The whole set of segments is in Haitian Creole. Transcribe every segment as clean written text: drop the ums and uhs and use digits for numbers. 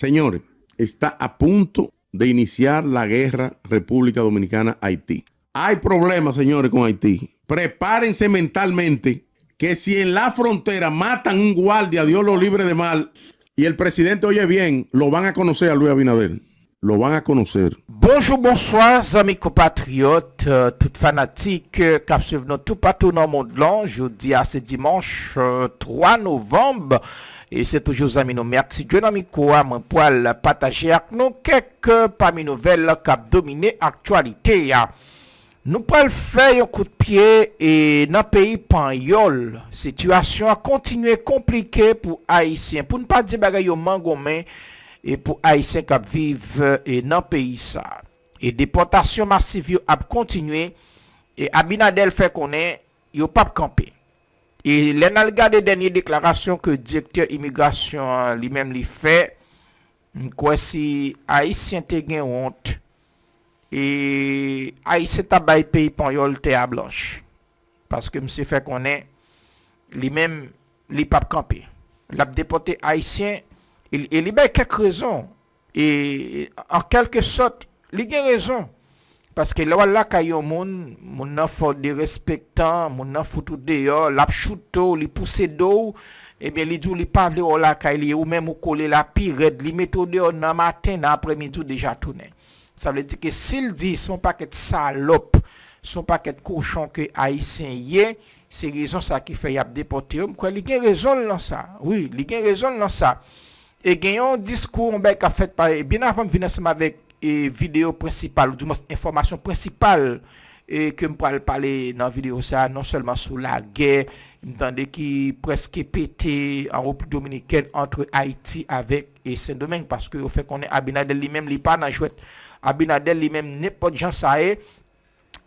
Señores, está a punto de iniciar la guerra República Dominicana-Haití. Hay problemas, señores, con Haití. Prepárense mentalmente que si en la frontera matan un guardia, Dios lo libre de mal, y el presidente oye bien, lo van a conocer a Luis Abinader. Lo van a conocer. Bonjour, bonsoir, amis compatriotes, tout fanatiques, qui suivent nous tout partout dans le monde là. Jeudi à ce dimanche 3 novembre. Et c'est toujours amis nous. Merci Dieu, ami quoi, moi pour partager avec nous quelques parmi nouvelles qui ont dominé l'actualité. Nous pouvons faire un coup de pied et dans le pays Panyol, situation a continué compliquée pour Haïtiens. Pour ne pas dire que yo mangomé et pour Haïtiens qui vivent dans le pays ça. Et déportation massive a continué et Abinadel fait qu'on est yo pas camper. Et l'on a regardé dernière déclaration que le directeur immigration lui-même lui fait quoi si Haïtien te gen honte et Haïtien ta bay pays Panyol te à blanche parce que monsieur fait qu'on est lui-même li pas camper. L'a déporté Haïtien et il y a quelques raisons. Et en quelque sorte, il y a raison. Parce que là, là, quand il y a un monde, il faut des respectants, il faut tout dehors, il chouto, il pousse d'eau, et bien, il dit, il pas vle là, quand il y a ou même ou coller la pirate, il met au dehors dans matin, dans après-midi, déjà tourné. Ça veut dire que s'il dit son paquet de salope, son paquet de cochon que Haïtien y est, c'est raison ça qui fait y a déporté. Il y a raison dans ça. Oui, il y a raison dans ça. Et il y a un discours qui a fait par bien avant de venir ensemble avec vidéo principale, ou du moins information principale que je pourrais parler dans la vidéo ça, non seulement sur la guerre, mais qui presque pété en République dominicaine entre Haïti avec et Saint-Domingue, parce que au fait qu'on est Abinadel lui-même, il pas dans jouette. Abinadel lui-même n'importe gens ça est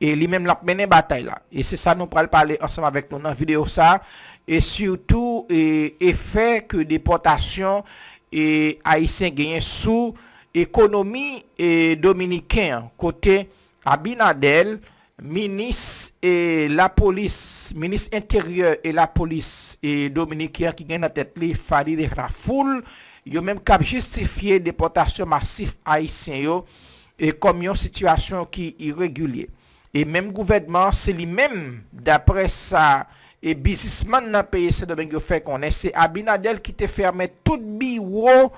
et lui-même l'a mené bataille là. Et c'est ça nous pourrons parler ensemble avec nous dans la vidéo ça, et surtout effet que déportation et haïtien gagnent sous économie et dominicain côté Abinadel, ministre et la police, ministre intérieur et la police et dominicain qui gagne dans tête les Farid Rafoul, yo même cap justifier déportation massive haïtien yo et comme une situation qui irrégulière. Et même gouvernement c'est lui-même d'après ça et businessman dans pays Saint-Domingue fait qu'on est c'est Abinadel qui te fermé tout bureau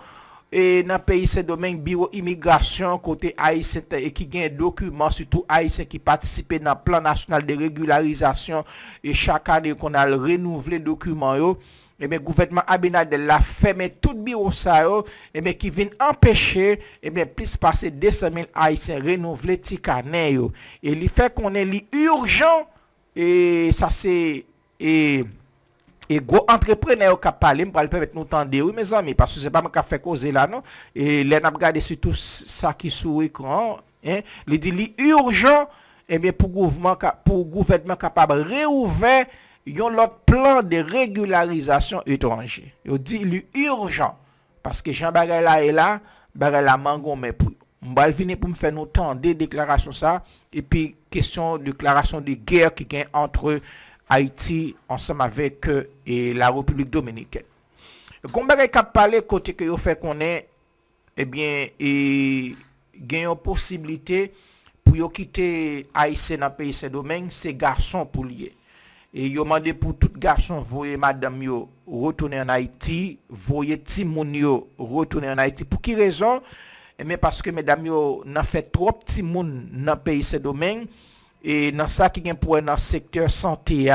et dans pays Saint-Domingue bureau immigration côté haïtien et qui gagne documents surtout haïtien qui participer dans plan national de régularisation et chaque année qu'on a renouvelé documents yo et bien gouvernement Abinadel l'a fermé tout bureau ça yo et bien qui vient empêcher et bien plus passer 200 000 haïtiens renouveler tikané yo et il fait qu'on est urgent et ça c'est et gros entrepreneur qui parlé me permettre nous tendre oui mes amis parce que c'est pas moi qui fait causer là non et les n'a regarder surtout ça qui sur écran hein il dit li urgent et bien pour gouvernement capable réouvrir yon l'autre plan de régularisation étranger il dit li urgent parce que Jean Bagay là et là bagay la mangon mais pour m'bal venir pour me faire nous tendre des déclarations ça et puis question de déclaration de guerre qui gagne entre Haïti ensemble avec et la République dominicaine. Comme bagay ka parler côté que yo fait qu'on est eh bien et gagne une possibilité pour yo quitter Haïti dans pays Saint-Domingue, c'est garçon pour lier. Et yo mandé pour tout garçon voyer madame yo retourner en Haïti, voyer ti moun yo retourner en Haïti. Pour qui raison? Mais parce que mesdames yo n'a fait trop petit moun dans pays Saint-Domingue. Et dans ça qui vient pour dans secteur santé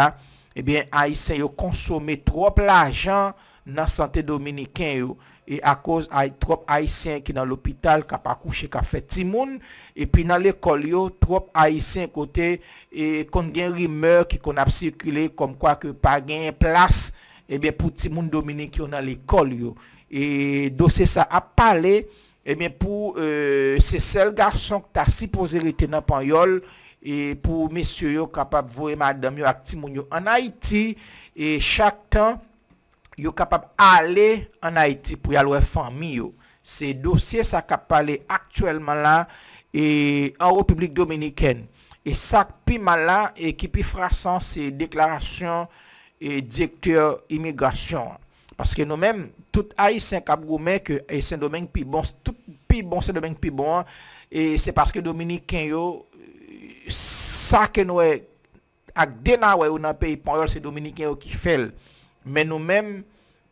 eh bien haïtien yo consommer trop l'argent dans santé dominicain yo et à cause trop haïtien qui dans l'hôpital qui pas coucher qui fait ti moun et puis dans l'école yo trop haïtien côté et qu'on gain rumeur qui qu'on a circulé comme quoi que pas gain place eh bien pour ti moun dominicain dans l'école yo et dossier ça a parlé eh bien pour ces seuls garçons qui t'a supposé rester dans Panyol et pour messieurs yo capable voir madame yo ak ti moun yo en Haïti et chaque temps yo capable aller en Haïti pour y aller famille yo c'est dossier ça qu'a parlé actuellement là et en République dominicaine et ça pi mal là et qui pi frappant c'est déclaration et directeur immigration Parce que nous-mêmes, tout Haïtien qui a que Saint-Domingue plus bon, tout plus bon Saint-Domingue plus bon, et c'est parce que Dominicains yo, ça que nous avec dena ou dans pays Panyol, c'est Dominicains yo qui fait. Mais nous-mêmes,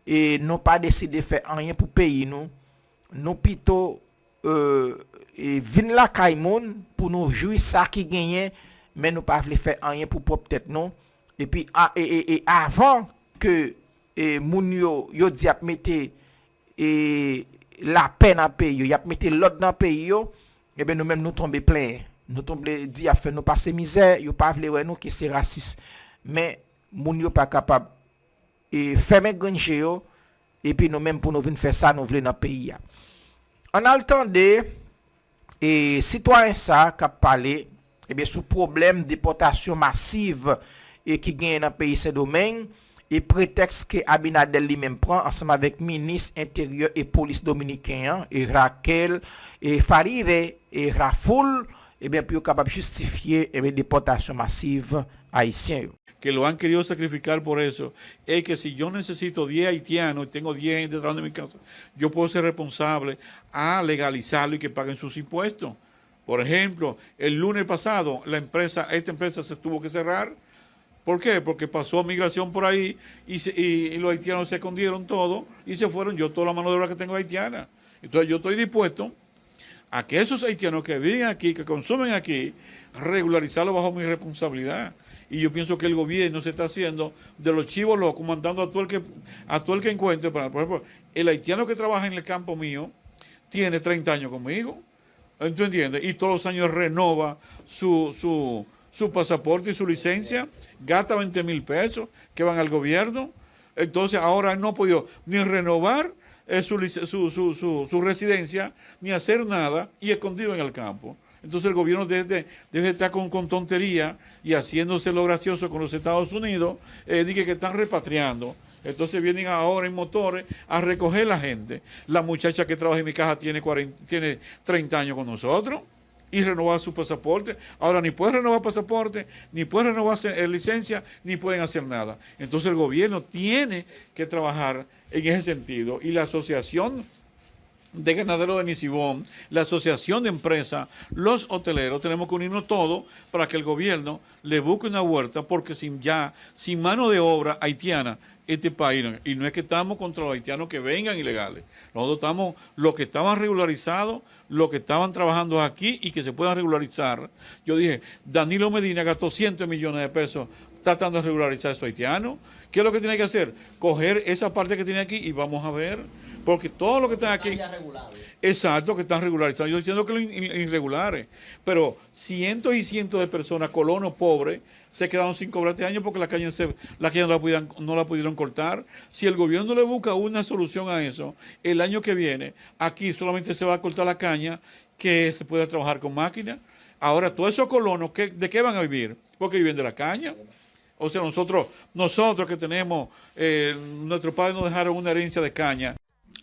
et nous pas décidé de faire rien pour pays nous plutôt vin la Kaimoun pour nous jouir ça qui gagne, mais nous pas voulu faire rien pour propre tête non. Et puis et avant que moun yo di ap mette la paix dans pays yo, y ap mette l'ordre dans pays yo, et ben nous même nous tomber plein. Nous tomber di a fait nous passer misère, yo pas voulu ouais nous qui c'est raciste. Mais moun yo pas capable et fermer grange yo et puis nous même pour nous venir faire ça nous voulons dans pays. En attendant et citoyen ça qui a parlé et bien sous problème déportation massive et qui gagne dans pays Saint-Domingue et prétexte que Abinadel lui-même prend ensemble avec ministre intérieur et police dominicain et Raquel et Faride et Rafoul et bien pour capable justifier et bien déportation massive haïtien. Que lo han querido sacrificar por eso, es que si yo necesito 10 haitianos y tengo 10 detrás de mi casa, yo puedo ser responsable a legalizarlo y que paguen sus impuestos. Por ejemplo, el lunes pasado, esta empresa se tuvo que cerrar. ¿Por qué? Porque pasó migración por ahí y los haitianos se escondieron todo y se fueron. Yo toda la mano de obra que tengo haitiana. Entonces yo estoy dispuesto a que esos haitianos que viven aquí, que consumen aquí, regularizarlo bajo mi responsabilidad. Y yo pienso que el gobierno se está haciendo de los chivos locos, mandando a todo el que encuentre. Por ejemplo, el haitiano que trabaja en el campo mío tiene 30 años conmigo. ¿Tú entiendes? Y todos los años renova su pasaporte y su licencia. Gasta 20,000 pesos que van al gobierno. Entonces ahora no ha podido ni renovar su residencia, ni hacer nada, y escondido en el campo. Entonces el gobierno debe estar con tontería y haciéndose lo gracioso con los Estados Unidos, dije que están repatriando. Entonces vienen ahora en motores a recoger la gente. La muchacha que trabaja en mi casa tiene 30 años con nosotros y renovar su pasaporte. Ahora ni puede renovar pasaporte, ni puede renovar licencia, ni pueden hacer nada. Entonces el gobierno tiene que trabajar en ese sentido. Y la asociación de ganaderos de Nisibón, la asociación de empresas, los hoteleros, tenemos que unirnos todos para que el gobierno le busque una huerta, porque sin mano de obra haitiana, este país, y no es que estamos contra los haitianos que vengan ilegales, nosotros estamos los que estaban regularizados, los que estaban trabajando aquí y que se puedan regularizar. Yo dije, Danilo Medina gastó cientos de millones de pesos tratando de regularizar a esos haitianos. ¿Qué es lo que tiene que hacer? Coger esa parte que tiene aquí y vamos a ver. Porque todo lo que están aquí, exacto, que están regularizados. Yo estoy diciendo que los irregulares, pero cientos y cientos de personas, colonos pobres, se quedaron sin cobrar este año porque la calle no la pudieron cortar. Si el gobierno le busca una solución a eso, el año que viene, aquí solamente se va a cortar la caña, que se pueda trabajar con máquinas. Ahora, todos esos colonos, ¿de qué van a vivir? Porque viven de la caña. O sea, nosotros que tenemos, nuestros padres nos dejaron una herencia de caña.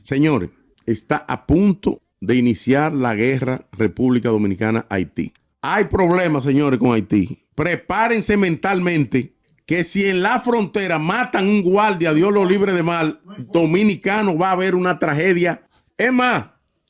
Señores, está a punto de iniciar la guerra República Dominicana-Haití. Hay problemas, señores, con Haití. Prepárense mentalmente que si en la frontera matan un guardia, Dios lo libre de mal, dominicano, va a haber una tragedia. Es más,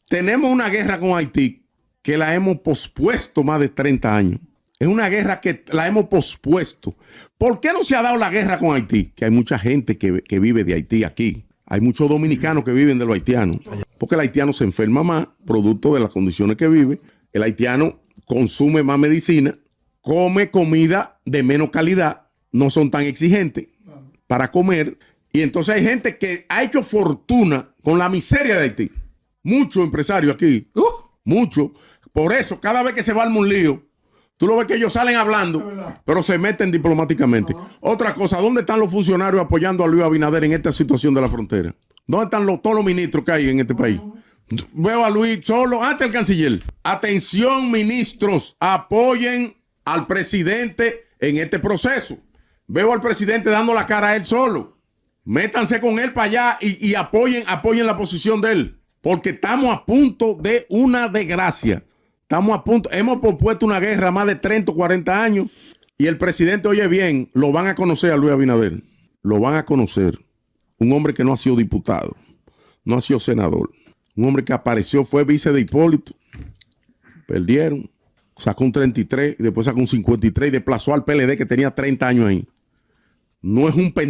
tenemos una guerra con Haití que la hemos pospuesto más de 30 años. Es una guerra que la hemos pospuesto. ¿Por qué no se ha dado la guerra con Haití? Que hay mucha gente que vive de Haití aquí. Hay muchos dominicanos que viven de los haitianos, porque el haitiano se enferma más, producto de las condiciones que vive. El haitiano consume más medicina, come comida de menos calidad, no son tan exigentes para comer. Y entonces hay gente que ha hecho fortuna con la miseria de Haití. Muchos empresarios aquí, muchos. Por eso, cada vez que se va al un lío, tú lo ves que ellos salen hablando, pero se meten diplomáticamente. Otra cosa, ¿dónde están los funcionarios apoyando a Luis Abinader en esta situación de la frontera? ¿Dónde están todos los ministros que hay en este país? Veo a Luis solo, ante el canciller. Atención, ministros, apoyen al presidente en este proceso. Veo al presidente dando la cara a él solo. Métanse con él para allá y apoyen la posición de él, porque estamos a punto de una desgracia. Estamos a punto, hemos propuesto una guerra más de 30 o 40 años y el presidente, oye bien, lo van a conocer a Luis Abinader. Lo van a conocer. un hombre que no ha sido diputado, no ha sido senador, un hombre que apareció, fue vice de Hipólito, perdieron, sacó un 33 y después sacó un 53 y desplazó al PLD que tenía 30 años ahí. No es un pendejo.